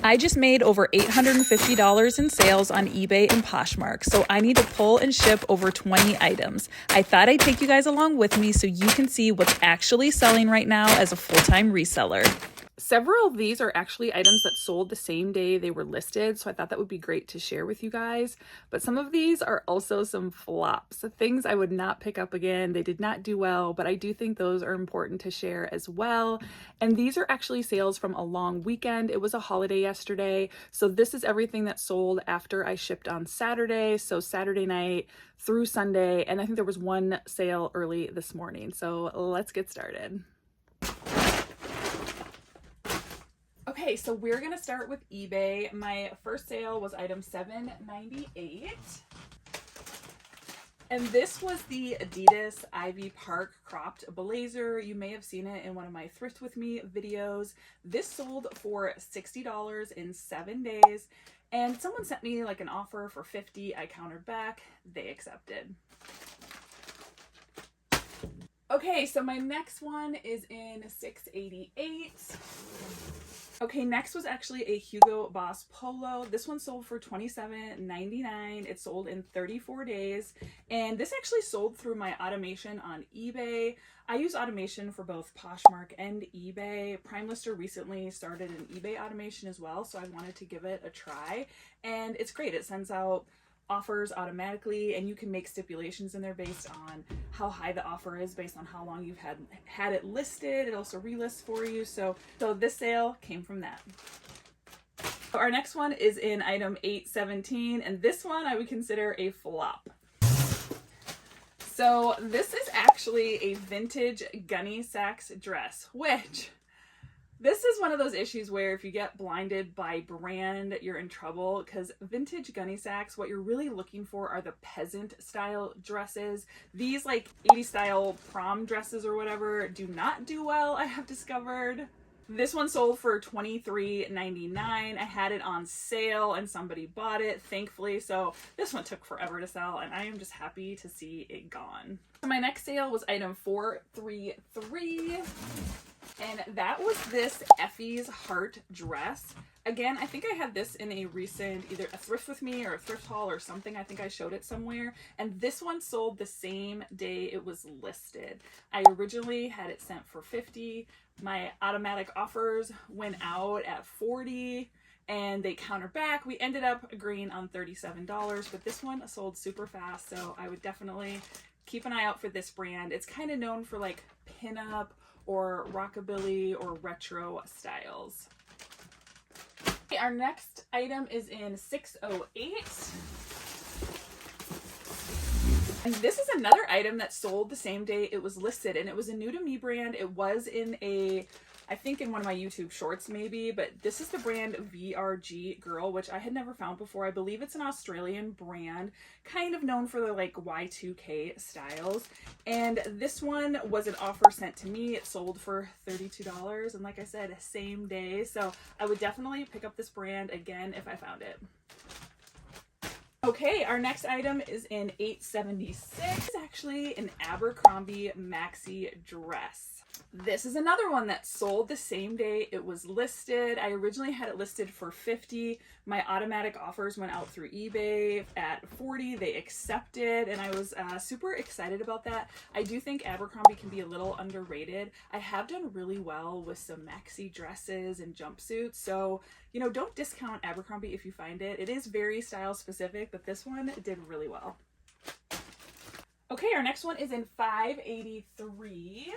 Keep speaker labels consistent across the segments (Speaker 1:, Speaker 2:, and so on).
Speaker 1: I just made over $850 in sales on eBay and Poshmark, so I need to pull and ship over 20 items. I thought I'd take you guys along with me so you can see what's actually selling right now as a full-time reseller. Several of these are actually items that sold the same day they were listed, so I thought that would be great to share with you guys. But some of these are also some flops, things I would not pick up again. They did not do well, but I do think those are important to share as well. And these are actually sales from a long weekend. It was a holiday yesterday, so this is everything that sold after I shipped on Saturday, so Saturday night through Sunday, and I think there was one sale early this morning. So let's get started. Okay, so we're gonna start with eBay. My first sale was item $7.98. And this was the Adidas Ivy Park cropped blazer. You may have seen it in one of my Thrift With Me videos. This sold for $60 in 7 days. And someone sent me like an offer for $50. I countered back, they accepted. Okay, so my next one is in $6.88. Okay, next was actually a Hugo Boss polo. This one sold for $27.99. It sold in 34 days. And this actually sold through my automation on eBay. I use automation for both Poshmark and eBay. Primelister recently started an eBay automation as well, so I wanted to give it a try. And it's great. It sends out offers automatically, and you can make stipulations in there based on how high the offer is, based on how long you've had it listed. It also relists for you. So this sale came from that. Our next one is in item 817, and this one I would consider a flop. So this is actually a vintage gunny sacks dress, which this is one of those issues where if you get blinded by brand, you're in trouble, because vintage gunny sacks, what you're really looking for are the peasant style dresses. These like 80s style prom dresses or whatever do not do well, I have discovered. This one sold for $23.99. I had it on sale and somebody bought it, thankfully. So this one took forever to sell, and I am just happy to see it gone. So my next sale was item 433. And that was this Effie's Heart dress. Again, I think I had this in a recent, either a Thrift With Me or a thrift haul or something. I think I showed it somewhere. And this one sold the same day it was listed. I originally had it sent for $50. My automatic offers went out at $40 and they countered back. We ended up agreeing on $37, but this one sold super fast. So I would definitely keep an eye out for this brand. It's kind of known for like pinup or rockabilly or retro styles. Okay, our next item is in 608. And this is another item that sold the same day it was listed, and it was a new to me brand. It was in I think in one of my YouTube shorts maybe, but this is the brand VRG Girl, which I had never found before. I believe it's an Australian brand, kind of known for the like Y2K styles. And this one was an offer sent to me. It sold for $32, and like I said, same day. So I would definitely pick up this brand again if I found it. Okay, our next item is in 876. It's actually an Abercrombie maxi dress. This is another one that sold the same day it was listed. I originally had it listed for $50. My automatic offers went out through eBay at $40. They accepted, and I was super excited about that. I do think Abercrombie can be a little underrated. I have done really well with some maxi dresses and jumpsuits, so you know, don't discount Abercrombie if you find it. It is very style specific, but this one did really well. Okay, our next one is in 583.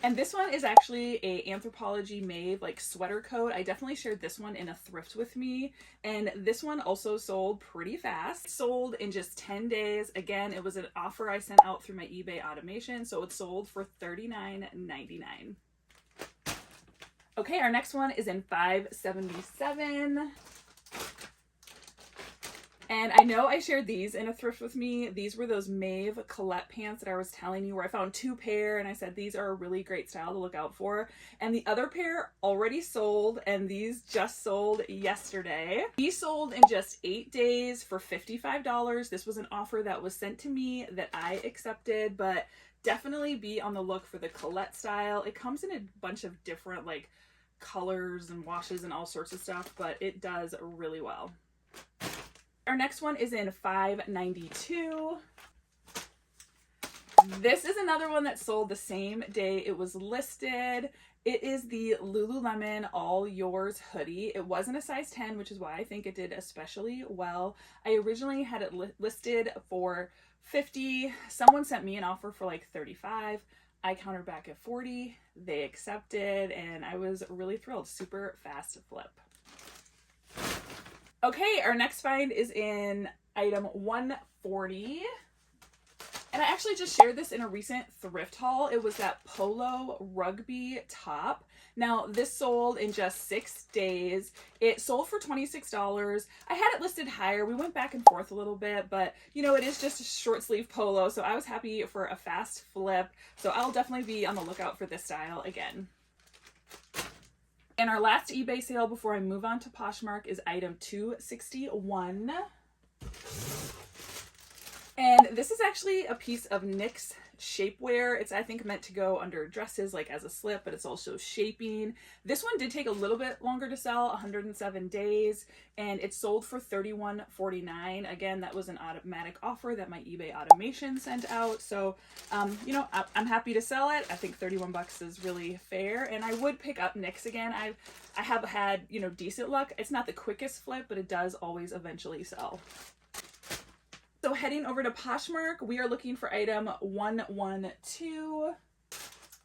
Speaker 1: And this one is actually a Anthropologie Maeve like sweater coat. I definitely shared this one in a Thrift With Me, and this one also sold pretty fast. It sold in just 10 days. Again, it was an offer I sent out through my eBay automation, so it sold for $39.99. Okay, our next one is in 577. And I know I shared these in a Thrift With Me. These were those Maeve Colette pants that I was telling you, where I found 2 pair and I said these are a really great style to look out for. And the other pair already sold, and these just sold yesterday. These sold in just 8 days for $55. This was an offer that was sent to me that I accepted, but definitely be on the look for the Colette style. It comes in a bunch of different like colors and washes and all sorts of stuff, but it does really well. Our next one is in $5.92. This is another one that sold the same day it was listed. It is the Lululemon All Yours hoodie. It wasn't a size 10, which is why I think it did especially well. I originally had it listed for $50. Someone sent me an offer for like $35. I countered back at $40. They accepted, and I was really thrilled. Super fast flip. Okay, our next find is in item 140. And I actually just shared this in a recent thrift haul. It was that polo rugby top. Now, this sold in just 6 days. It sold for $26. I had it listed higher. We went back and forth a little bit, but you know, it is just a short sleeve polo, so I was happy for a fast flip. So I'll definitely be on the lookout for this style again. And our last eBay sale before I move on to Poshmark is item 261. And this is actually a piece of NYX shapewear. It's, I think, meant to go under dresses, like as a slip, but it's also shaping. This one did take a little bit longer to sell, 107 days, and it sold for $31.49. Again, that was an automatic offer that my eBay automation sent out. So, you know, I'm happy to sell it. I think 31 bucks is really fair, and I would pick up NYX again. I have had, you know, decent luck. It's not the quickest flip, but it does always eventually sell. So heading over to Poshmark, we are looking for item 112.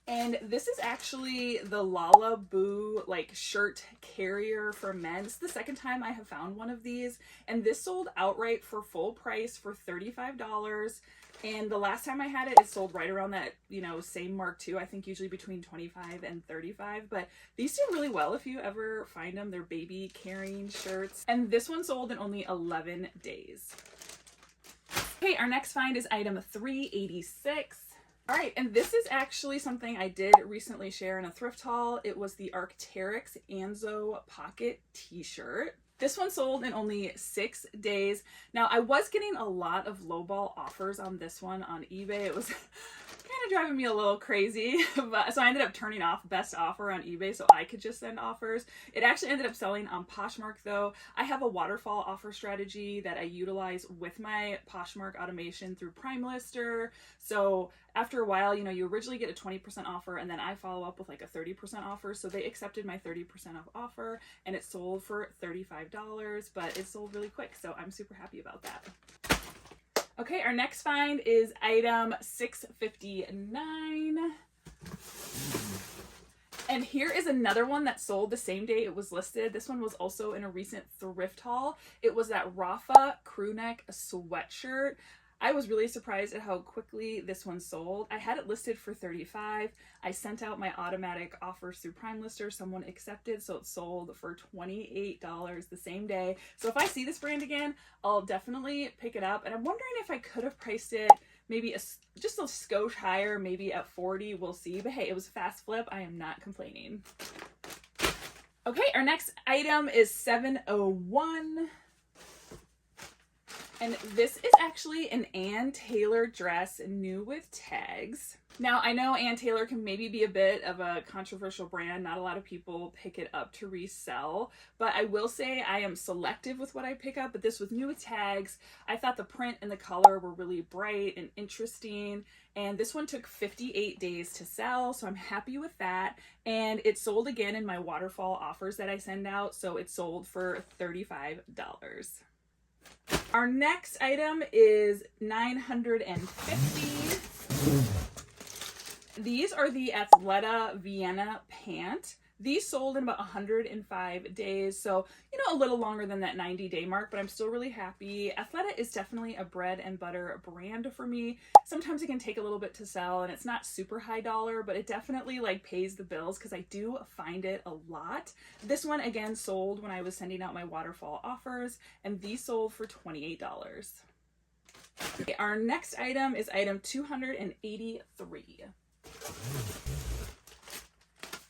Speaker 1: And this is actually the Lala Boo like shirt carrier for men. This is the second time I have found one of these. And this sold outright for full price for $35. And the last time I had it, it sold right around that, you know, same mark too. I think usually between 25 and 35. But these do really well if you ever find them. They're baby carrying shirts. And this one sold in only 11 days. Okay, our next find is item 386. All right, and this is actually something I did recently share in a thrift haul. It was the Arc'teryx Anzo pocket t-shirt. This one sold in only 6 days. Now, I was getting a lot of lowball offers on this one on eBay. It was kind of driving me a little crazy, but so I ended up turning off best offer on eBay so I could just send offers. It actually ended up selling on Poshmark though. I have a waterfall offer strategy that I utilize with my Poshmark automation through Primelister. So after a while, you know, you originally get a 20% offer and then I follow up with like a 30% offer. So they accepted my 30% off offer and it sold for $35, but it sold really quick. So I'm super happy about that. Okay, our next find is item 659. And here is another one that sold the same day it was listed. This one was also in a recent thrift haul. It was that Rafa crew neck sweatshirt. I was really surprised at how quickly this one sold. I had it listed for $35. I sent out my automatic offers through Primelister. Someone accepted, so it sold for $28 the same day. So if I see this brand again, I'll definitely pick it up. And I'm wondering if I could have priced it maybe just a skosh higher, maybe at $40. We'll see. But hey, it was a fast flip. I am not complaining. Okay, our next item is 701. And this is actually an Ann Taylor dress, new with tags. Now, I know Ann Taylor can maybe be a bit of a controversial brand. Not a lot of people pick it up to resell, but I will say I am selective with what I pick up, but this was new with tags. I thought the print and the color were really bright and interesting, and this one took 58 days to sell, so I'm happy with that. And it sold again in my waterfall offers that I send out, so it sold for $35. Our next item is 950. These are the Athleta Vienna pant. These sold in about 105 days, so, you know, a little longer than that 90-day mark, but I'm still really happy. Athleta is definitely a bread and butter brand for me. Sometimes it can take a little bit to sell, and it's not super high dollar, but it definitely, like, pays the bills because I do find it a lot. This one, again, sold when I was sending out my waterfall offers, and these sold for $28. Okay, our next item is item 283.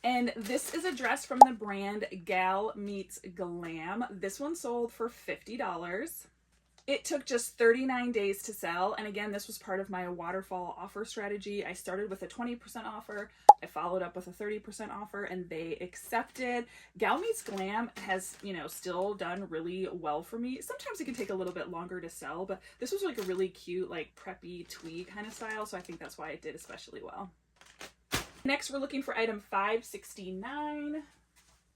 Speaker 1: And this is a dress from the brand Gal Meets Glam. This one sold for $50. It took just 39 days to sell, and again, this was part of my waterfall offer strategy. I started with a 20% offer, I followed up with a 30% offer, and they accepted. Gal Meets Glam has, you know, still done really well for me. Sometimes it can take a little bit longer to sell, but this was like a really cute, like preppy tweed kind of style, so I think that's why it did especially well. Next, we're looking for item 569.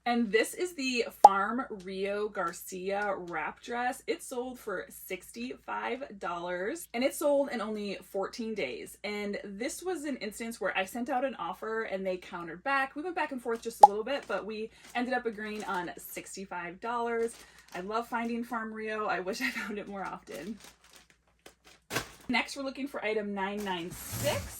Speaker 1: And this is the Farm Rio Garcia wrap dress. It sold for $65 and it sold in only 14 days. And this was an instance where I sent out an offer and they countered back. We went back and forth just a little bit, but we ended up agreeing on $65. I love finding Farm Rio. I wish I found it more often. Next, we're looking for item 996.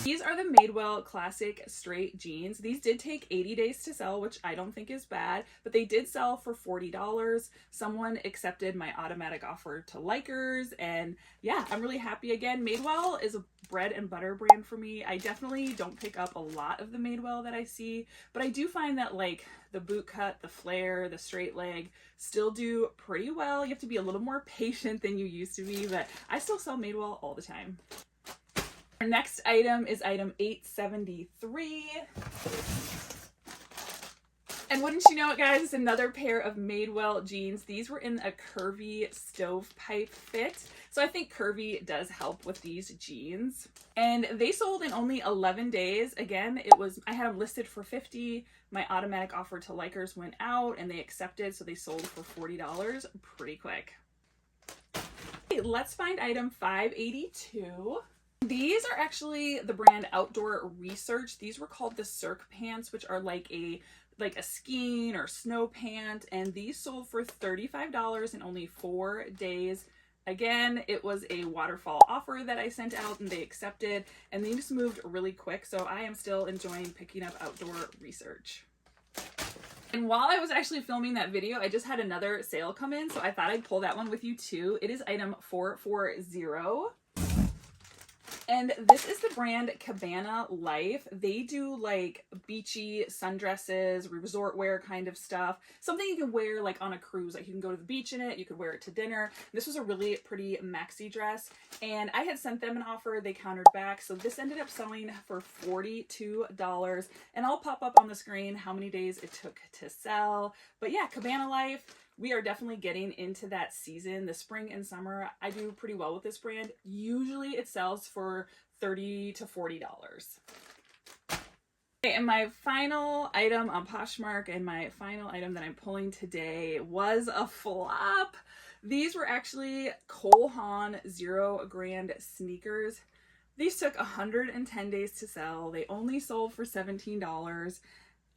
Speaker 1: These are the Madewell Classic Straight Jeans. These did take 80 days to sell, which I don't think is bad, but they did sell for $40. Someone accepted my automatic offer to likers, and yeah, I'm really happy again. Madewell is a bread and butter brand for me. I definitely don't pick up a lot of the Madewell that I see, but I do find that like the boot cut, the flare, the straight leg still do pretty well. You have to be a little more patient than you used to be, but I still sell Madewell all the time. Our next item is item 873. And wouldn't you know it, guys, it's another pair of Madewell jeans. These were in a curvy stovepipe fit. So I think curvy does help with these jeans. And they sold in only 11 days. Again, I had them listed for $50. My automatic offer to likers went out and they accepted, so they sold for $40 pretty quick. Okay, let's find item 582. These are actually the brand Outdoor Research. These were called the Cirque pants, which are like a skiing or snow pant, and these sold for $35 in only 4 days. Again, it was a waterfall offer that I sent out and they accepted, and they just moved really quick, so I am still enjoying picking up Outdoor Research. And while I was actually filming that video, I just had another sale come in, so I thought I'd pull that one with you too. It is item 440. And this is the brand Cabana Life. They do like beachy sundresses, resort wear kind of stuff. Something you can wear like on a cruise. Like you can go to the beach in it, you could wear it to dinner. This was a really pretty maxi dress. And I had sent them an offer, they countered back. So this ended up selling for $42. And I'll pop up on the screen how many days it took to sell. But yeah, Cabana Life. We are definitely getting into that season. The spring and summer, I do pretty well with this brand. Usually it sells for $30 to $40. Okay, and my final item on Poshmark and my final item that I'm pulling today was a flop. These were actually Cole Haan 0 Grand sneakers. These took 110 days to sell. They only sold for $17.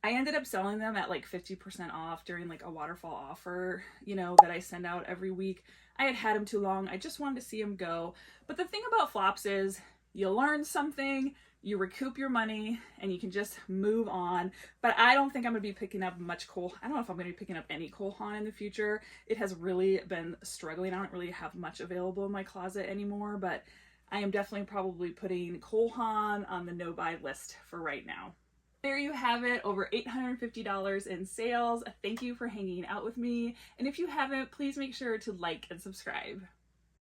Speaker 1: I ended up selling them at like 50% off during like a waterfall offer, you know, that I send out every week. I had them too long. I just wanted to see them go. But the thing about flops is you learn something, you recoup your money, and you can just move on. But I don't think I'm going to be picking up much I don't know if I'm going to be picking up any Cole Haan in the future. It has really been struggling. I don't really have much available in my closet anymore, but I am definitely probably putting Cole Haan on the no-buy list for right now. There you have it, over $850 in sales. Thank you for hanging out with me. And if you haven't, please make sure to like and subscribe.